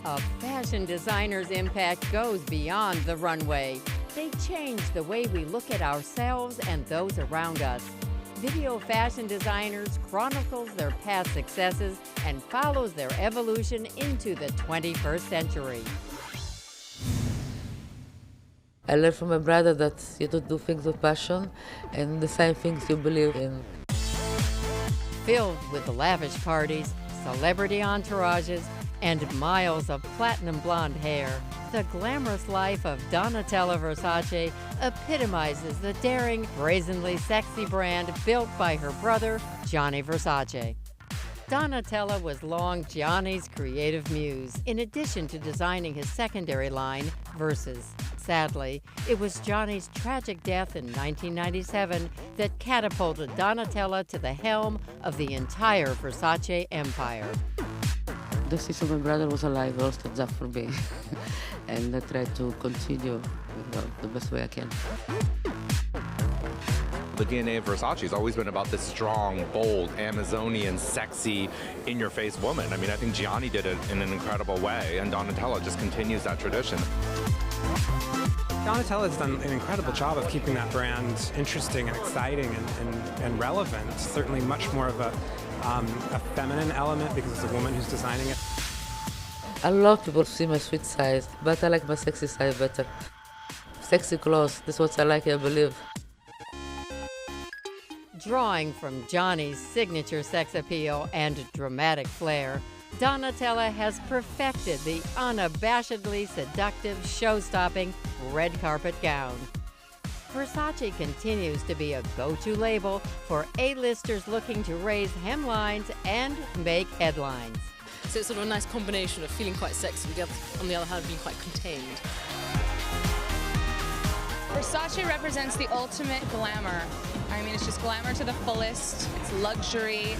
A fashion designer's impact goes beyond the runway. They change the way we look at ourselves and those around us. Video fashion designers chronicles their past successes and follows their evolution into the 21st century. I learned from my brother that you don't do things with passion and the same things you believe in. Filled with lavish parties, celebrity entourages, and miles of platinum blonde hair, the glamorous life of Donatella Versace epitomizes the daring, brazenly sexy brand built by her brother, Gianni Versace. Donatella was long Gianni's creative muse, in addition to designing his secondary line, Versace. Sadly, it was Gianni's tragic death in 1997 that catapulted Donatella to the helm of the entire Versace empire. The sister of my brother was alive, all stood up for me. And I tried to continue the best way I can. The DNA of Versace has always been about this strong, bold, Amazonian, sexy, in-your-face woman. I mean, I think Gianni did it in an incredible way, and Donatella just continues that tradition. Donatella has done an incredible job of keeping that brand interesting and exciting and relevant. Certainly much more of a feminine element because it's a woman who's designing it. A lot of people see my sweet side, but I like my sexy side better. Sexy clothes, that's what I like, I believe. Drawing from Gianni's signature sex appeal and dramatic flair, Donatella has perfected the unabashedly seductive, show-stopping red carpet gown. Versace continues to be a go-to label for A-listers looking to raise hemlines and make headlines. So it's sort of a nice combination of feeling quite sexy, but on the other hand being quite contained. Versace represents the ultimate glamour. I mean, it's just glamour to the fullest. It's luxury.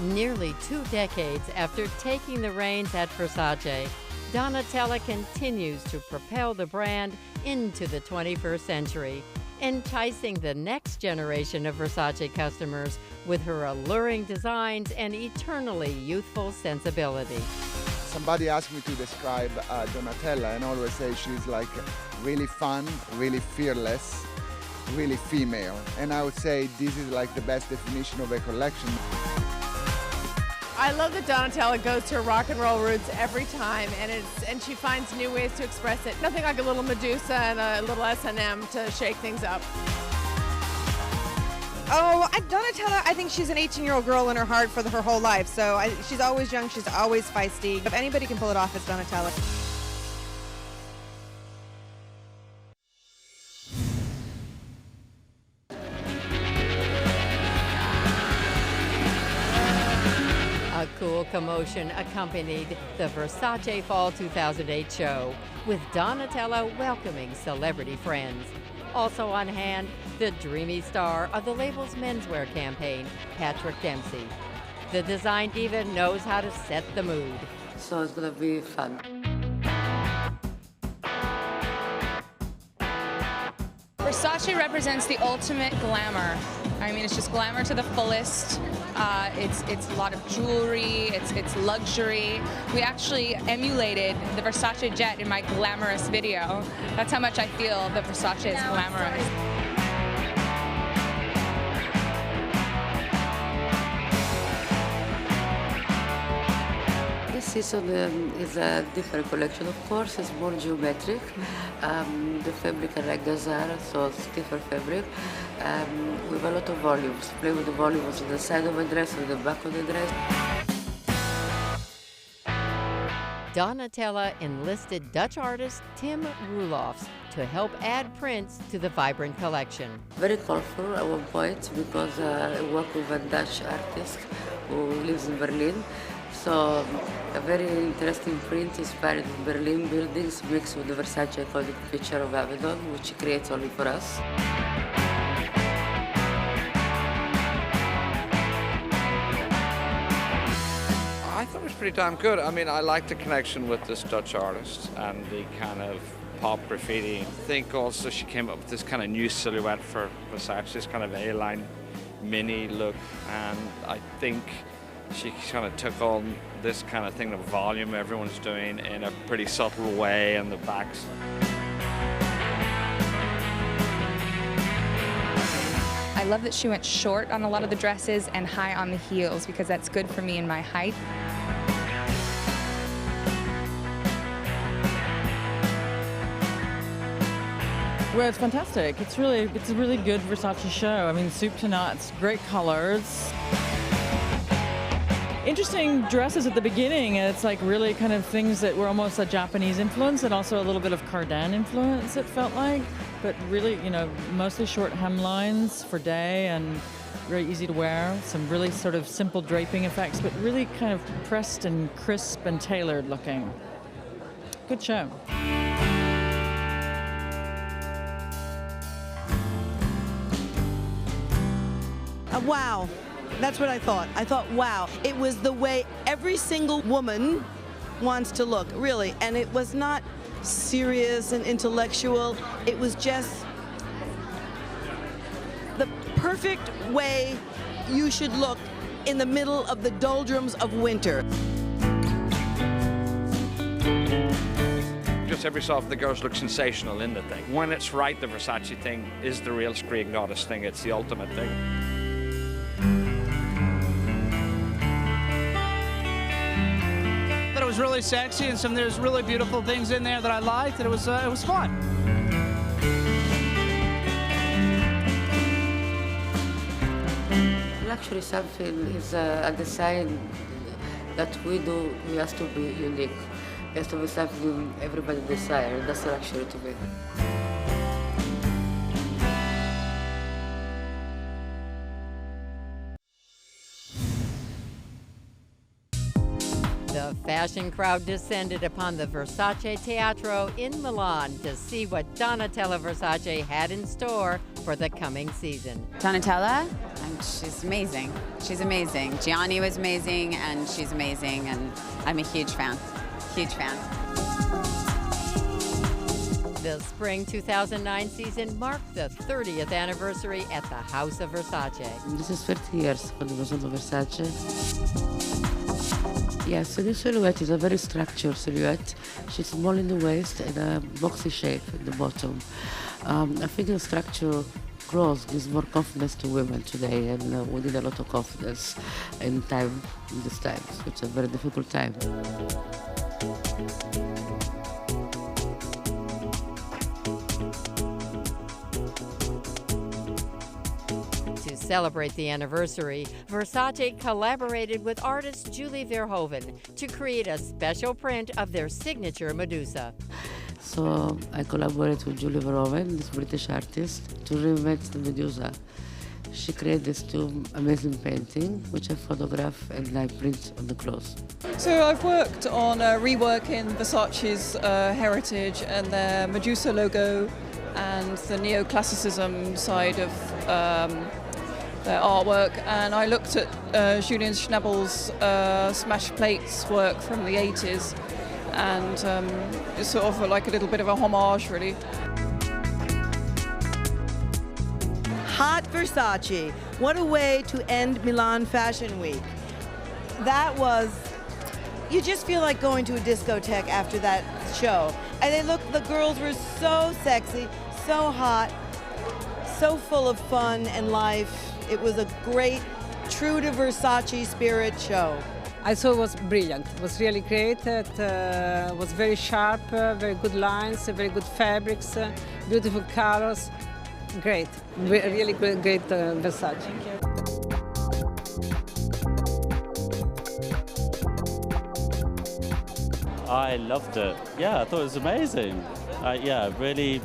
Nearly 2 decades after taking the reins at Versace, Donatella continues to propel the brand into the 21st century, enticing the next generation of Versace customers with her alluring designs and eternally youthful sensibility. Somebody asked me to describe Donatella, and I always say she's like really fun, really fearless, really female. And I would say this is like the best definition of a collection. I love that Donatella goes to her rock and roll roots every time, and she finds new ways to express it. Nothing like a little Medusa and a little S&M to shake things up. Oh, Donatella, I think she's an 18-year-old girl in her heart for her whole life. So she's always young, she's always feisty. If anybody can pull it off, it's Donatella. A cool commotion accompanied the Versace Fall 2008 show, with Donatella welcoming celebrity friends. Also on hand, the dreamy star of the label's menswear campaign, Patrick Dempsey. The design diva knows how to set the mood. So it's gonna be fun. Versace represents the ultimate glamour. I mean, it's just glamour to the fullest. It's a lot of jewelry, it's luxury. We actually emulated the Versace jet in my glamorous video. That's how much I feel that Versace is glamorous. This season is a different collection, of course. It's more geometric. The fabric I like Gazara, so it's different fabric. With a lot of volumes. Play with the volumes on the side of the dress, on the back of the dress. Donatella enlisted Dutch artist Tim Roelofs to help add prints to the vibrant collection. Very colorful at one point because I work with a Dutch artist who lives in Berlin. So a very interesting print inspired in Berlin buildings mixed with the Versace iconic picture of Avedon, which he creates only for us. I thought it was pretty damn good. I mean, I like the connection with this Dutch artist and the kind of pop graffiti. I think also she came up with this kind of new silhouette for Versace, this kind of A-line mini look, and I think she kind of took on this kind of thing, the volume everyone's doing in a pretty subtle way in the backs. I love that she went short on a lot of the dresses and high on the heels because that's good for me in my height. Well, it's fantastic. It's a really good Versace show. I mean, soup to nuts, great colors. Interesting dresses at the beginning. It's like really kind of things that were almost a Japanese influence and also a little bit of Cardin influence, it felt like. But really, you know, mostly short hemlines for day and very easy to wear. Some really sort of simple draping effects, but really kind of pressed and crisp and tailored looking. Good show. Wow. That's what I thought. I thought, wow. It was the way every single woman wants to look, really. And it was not serious and intellectual. It was just the perfect way you should look in the middle of the doldrums of winter. Just every so often the girls look sensational in the thing. When it's right, the Versace thing is the real Greek goddess thing. It's the ultimate thing. It was really sexy, and there's really beautiful things in there that I liked, and it was fun. Luxury something is a design that we do. We have to be unique. It has to be something everybody desires, and that's luxury to me. The fashion crowd descended upon the Versace Teatro in Milan to see what Donatella Versace had in store for the coming season. Donatella, she's amazing. She's amazing. Gianni was amazing, and she's amazing, and I'm a huge fan. Huge fan. The spring 2009 season marked the 30th anniversary at the House of Versace. This is 30 years for the Versace. Yes, so this silhouette is a very structured silhouette. She's small in the waist and a boxy shape in the bottom. I think the structural clothes gives more confidence to women today, and we need a lot of confidence in these times. It's a very difficult time. To celebrate the anniversary, Versace collaborated with artist Julie Verhoeven to create a special print of their signature Medusa. So I collaborated with Julie Verhoeven, this British artist, to reinvent the Medusa. She created these two amazing paintings, which I photograph and I print on the clothes. So I've worked on reworking Versace's heritage and their Medusa logo and the neoclassicism side of their artwork, and I looked at Julien Schnabel's smash plates work from the 80s, and it's sort of like a little bit of a homage, really. Hot Versace. What a way to end Milan Fashion Week. That was, you just feel like going to a discotheque after that show. And the girls were so sexy, so hot, so full of fun and life. It was a great, true to Versace spirit show. I thought it was brilliant. It was really great. It was very sharp, very good lines, very good fabrics, beautiful colors. Great, really great Versace. Thank you. I loved it. Yeah, I thought it was amazing. Yeah, really,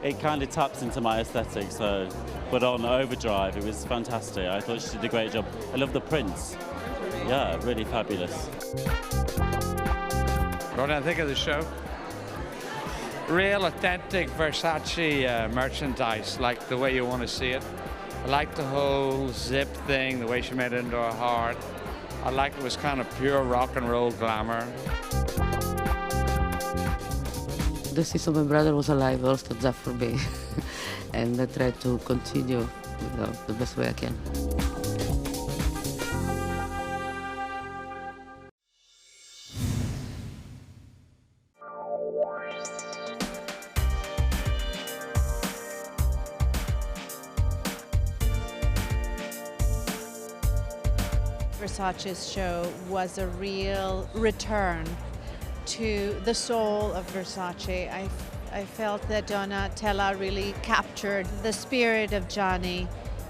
it kind of taps into my aesthetic. So, but on overdrive, it was fantastic. I thought she did a great job. I love the prints. Yeah, really fabulous. What do I think of the show? Real authentic Versace merchandise, like the way you want to see it. I like the whole zip thing, the way she made it into a heart. I like it was kind of pure rock and roll glamour. The sister of my brother was alive, all stood up for me. And I tried to continue, the best way I can. Versace's show was a real return to the soul of Versace. I felt that Donatella really captured the spirit of Gianni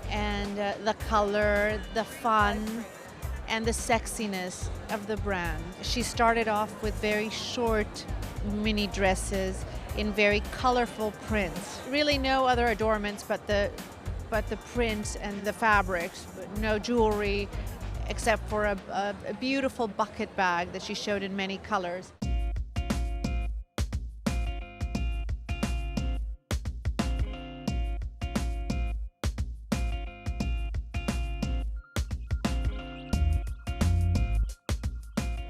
and the color, the fun, and the sexiness of the brand. She started off with very short mini dresses in very colorful prints. Really no other adornments but the print and the fabrics, no jewelry except for a beautiful bucket bag that she showed in many colors.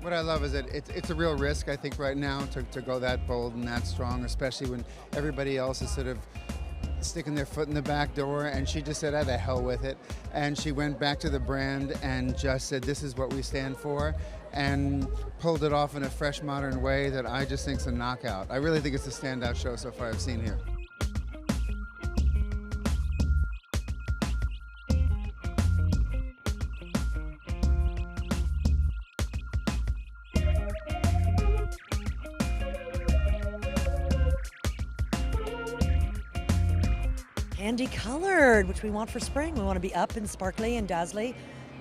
What I love is that it's a real risk, I think, right now to go that bold and that strong, especially when everybody else is sort of sticking their foot in the back door, and she just said, "Ah, the hell with it." And she went back to the brand and just said, "This is what we stand for," and pulled it off in a fresh, modern way that I just think is a knockout. I really think it's a standout show so far I've seen here. Candy colored, which we want for spring. We want to be up and sparkly and dazzly.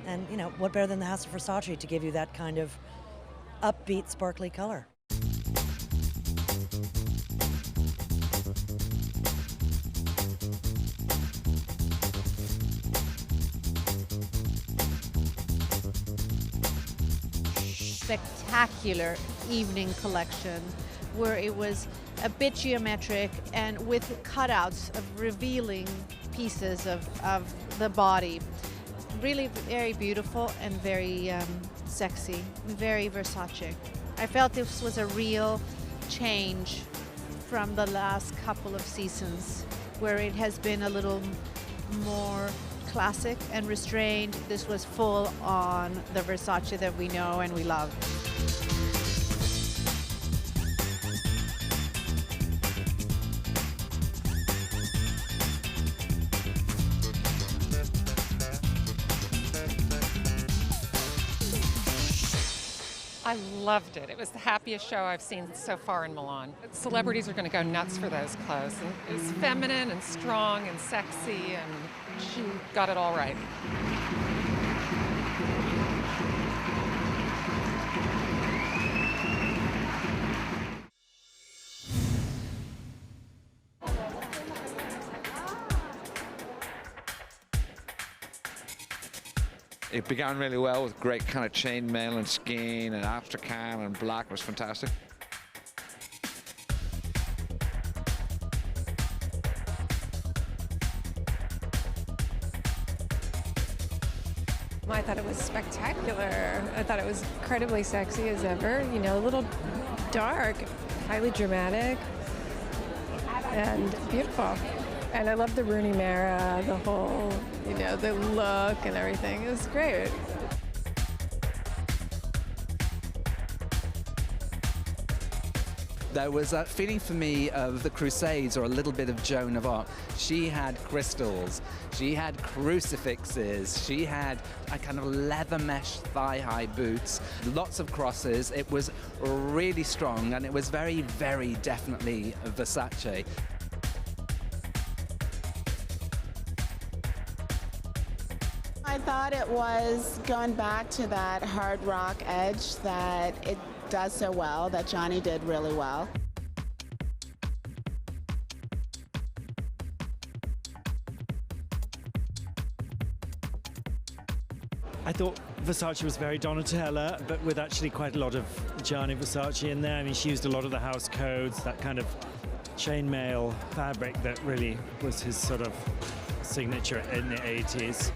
And, you know, what better than the House of Versace to give you that kind of upbeat, sparkly color? Spectacular evening collection where it was a bit geometric and with cutouts of revealing pieces of the body. Really very beautiful and very sexy, very Versace. I felt this was a real change from the last couple of seasons where it has been a little more classic and restrained. This was full on the Versace that we know and we love. I loved it. It was the happiest show I've seen so far in Milan. Celebrities are going to go nuts for those clothes. And it was feminine and strong and sexy, and she got it all right. It began really well with great kind of chainmail and skein and aftercam and black. It was fantastic. I thought it was spectacular. I thought it was incredibly sexy as ever. You know, a little dark, highly dramatic, and beautiful. And I love the Rooney Mara, the whole, you know, the look and everything. It was great. There was that feeling for me of the Crusades or a little bit of Joan of Arc. She had crystals, she had crucifixes, she had a kind of leather mesh thigh-high boots, lots of crosses. It was really strong and it was very, very definitely Versace. I thought it was going back to that hard rock edge that it does so well, that Gianni did really well. I thought Versace was very Donatella, but with actually quite a lot of Gianni Versace in there. I mean, she used a lot of the house codes, that kind of chainmail fabric that really was his sort of signature in the 80s.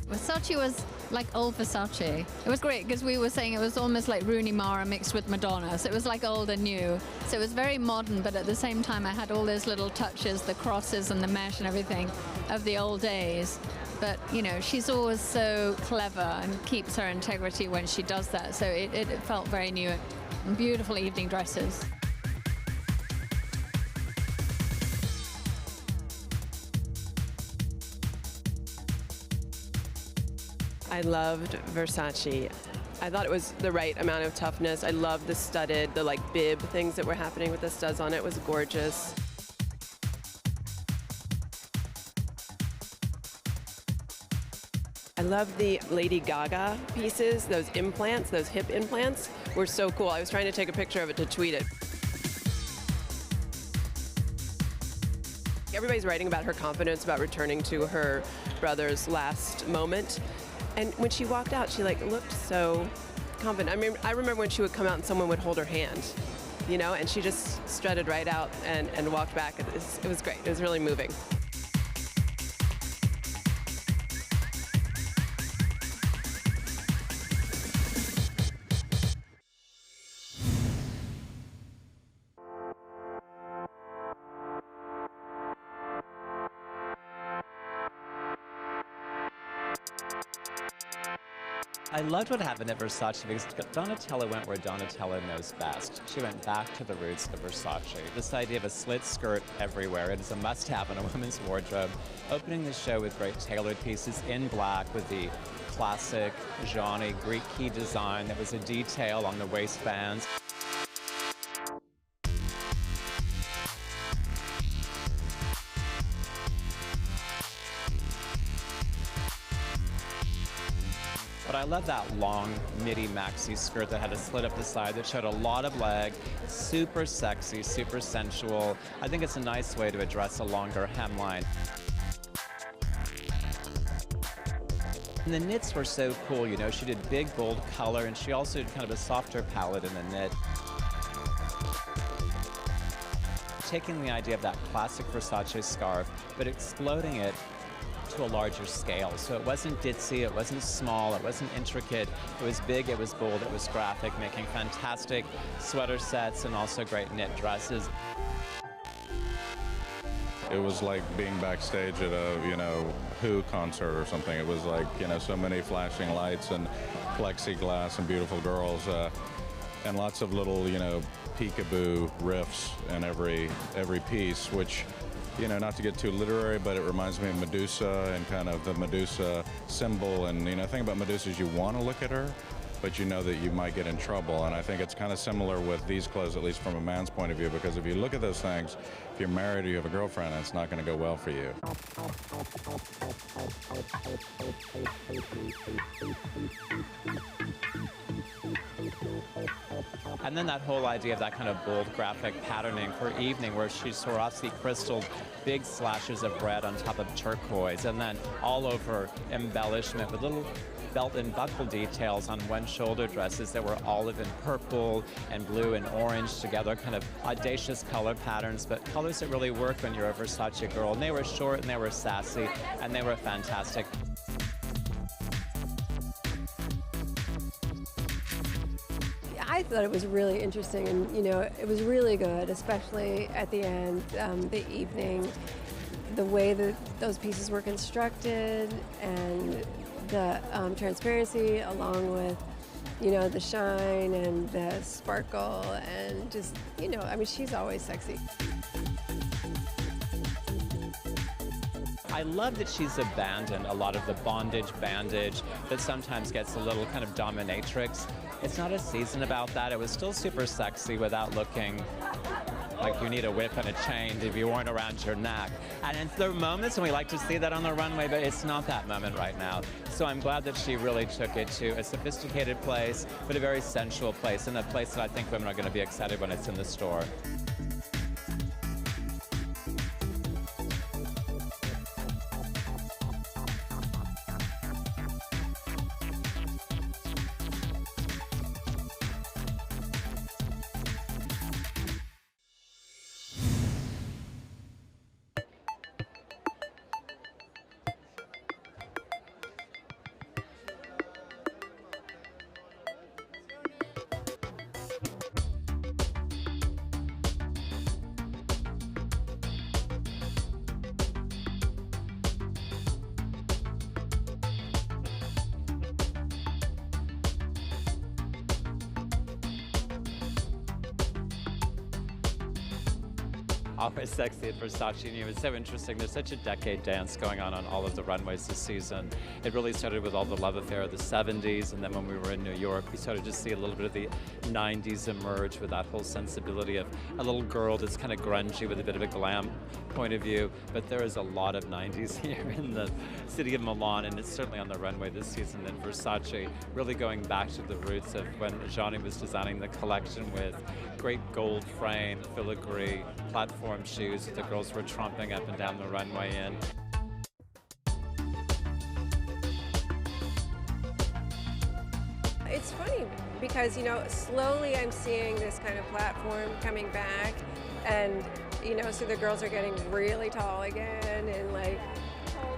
Versace was like old Versace. It was great because we were saying it was almost like Rooney Mara mixed with Madonna. So it was like old and new. So it was very modern, but at the same time I had all those little touches, the crosses and the mesh and everything of the old days. But, you know, she's always so clever and keeps her integrity when she does that. So it felt very new. And beautiful evening dresses. I loved Versace. I thought it was the right amount of toughness. I loved the studded, the like bib things that were happening with the studs on it. It was gorgeous. I love the Lady Gaga pieces, those implants, those hip implants were so cool. I was trying to take a picture of it to tweet it. Everybody's writing about her confidence, about returning to her brother's last moment. And when she walked out, she like looked so confident. I mean, I remember when she would come out and someone would hold her hand, you know, and she just strutted right out and walked back. It was great. It was really moving. I loved what happened at Versace because Donatella went where Donatella knows best. She went back to the roots of Versace. This idea of a slit skirt everywhere, it is a must-have in a woman's wardrobe. Opening the show with great tailored pieces in black with the classic Gianni Greek key design. There was a detail on the waistbands. But I love that long midi maxi skirt that had a slit up the side that showed a lot of leg, super sexy, super sensual. I think it's a nice way to address a longer hemline. And the knits were so cool, you know, she did big, bold color, and she also did kind of a softer palette in the knit. Taking the idea of that classic Versace scarf, but exploding it to a larger scale. So it wasn't ditzy, it wasn't small, it wasn't intricate. It was big, it was bold, it was graphic, making fantastic sweater sets and also great knit dresses. It was like being backstage at a, you know, Who concert or something. It was like, you know, so many flashing lights and plexiglass and beautiful girls and lots of little, you know, peekaboo riffs in every piece, which, you know, not to get too literary, but it reminds me of Medusa and kind of the Medusa symbol. And, you know, the thing about Medusa is you want to look at her, but you know that you might get in trouble. And I think it's kind of similar with these clothes, at least from a man's point of view, because if you look at those things, if you're married or you have a girlfriend, it's not going to go well for you. And then that whole idea of that kind of bold graphic patterning for evening where she Swarovski crystalled big slashes of red on top of turquoise and then all over embellishment with little belt and buckle details on one shoulder dresses that were olive and purple and blue and orange together, kind of audacious color patterns, but colors that really work when you're a Versace girl. And they were short and they were sassy and they were fantastic. I thought it was really interesting, and you know, it was really good, especially at the end, the evening, the way that those pieces were constructed, and the transparency, along with, you know, the shine and the sparkle, and just, you know, I mean, she's always sexy. I love that she's abandoned a lot of the bondage, bandage that sometimes gets a little kind of dominatrix. It's not a season about that. It was still super sexy without looking like you need a whip and a chain to be worn around your neck. And there are moments, and we like to see that on the runway, but it's not that moment right now. So I'm glad that she really took it to a sophisticated place, but a very sensual place, and a place that I think women are going to be excited when it's in the store. always sexy at Versace. And, it's so interesting. There's such a decade dance going on all of the runways this season. It really started with all the love affair of the 70s, and then when we were in New York, we started to see a little bit of the 90s emerge with that whole sensibility of a little girl that's kind of grungy with a bit of a glam point of view. But there is a lot of 90s here in the city of Milan, and it's certainly on the runway this season. And Versace really going back to the roots of when Gianni was designing the collection with great gold frame, filigree, platform shoes that the girls were tromping up and down the runway in. It's funny because, slowly I'm seeing this kind of platform coming back, and, so the girls are getting really tall again, and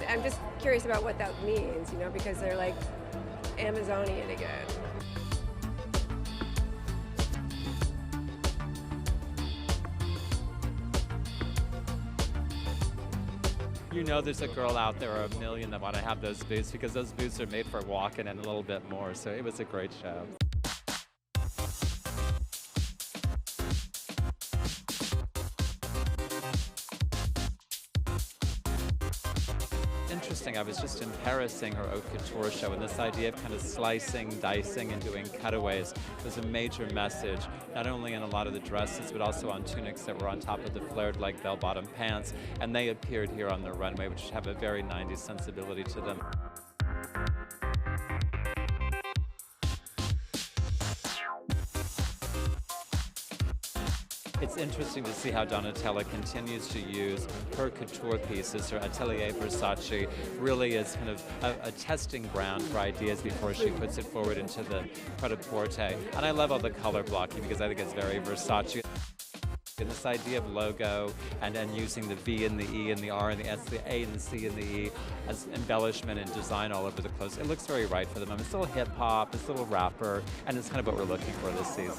I'm just curious about what that means, because they're like Amazonian again. There's a girl out there or a million that want to have those boots because those boots are made for walking and a little bit more. So it was a great show. Interesting. I was just in Paris seeing her haute couture show, and this idea of kind of slicing, dicing, and doing cutaways was a major message, not only in a lot of the dresses, but also on tunics that were on top of the flared like bell-bottom pants, and they appeared here on the runway, which have a very 90s sensibility to them. It's interesting to see how Donatella continues to use her couture pieces, her Atelier Versace, really as kind of a testing ground for ideas before she puts it forward into the pret-a-porter. And I love all the color blocking because I think it's very Versace. And this idea of logo and using the V and the E and the R and the S, the A and the C and the E as embellishment and design all over the clothes. It looks very right for them. It's a little hip-hop, it's a little rapper, and it's kind of what we're looking for this season.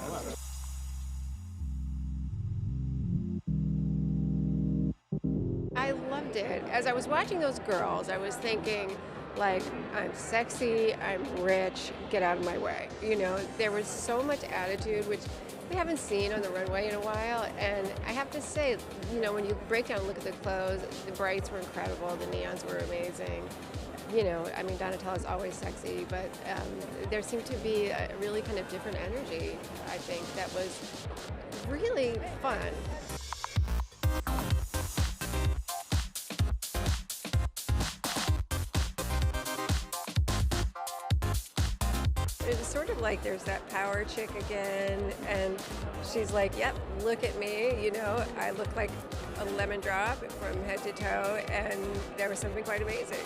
I loved it. As I was watching those girls, I was thinking, I'm sexy, I'm rich, get out of my way. There was so much attitude, which we haven't seen on the runway in a while. And I have to say, when you break down and look at the clothes, the brights were incredible, the neons were amazing. Donatella's always sexy, but there seemed to be a really kind of different energy, I think, that was really fun. It's sort of like there's that power chick again, and she's like, yep, look at me, I look like a lemon drop from head to toe, and there was something quite amazing.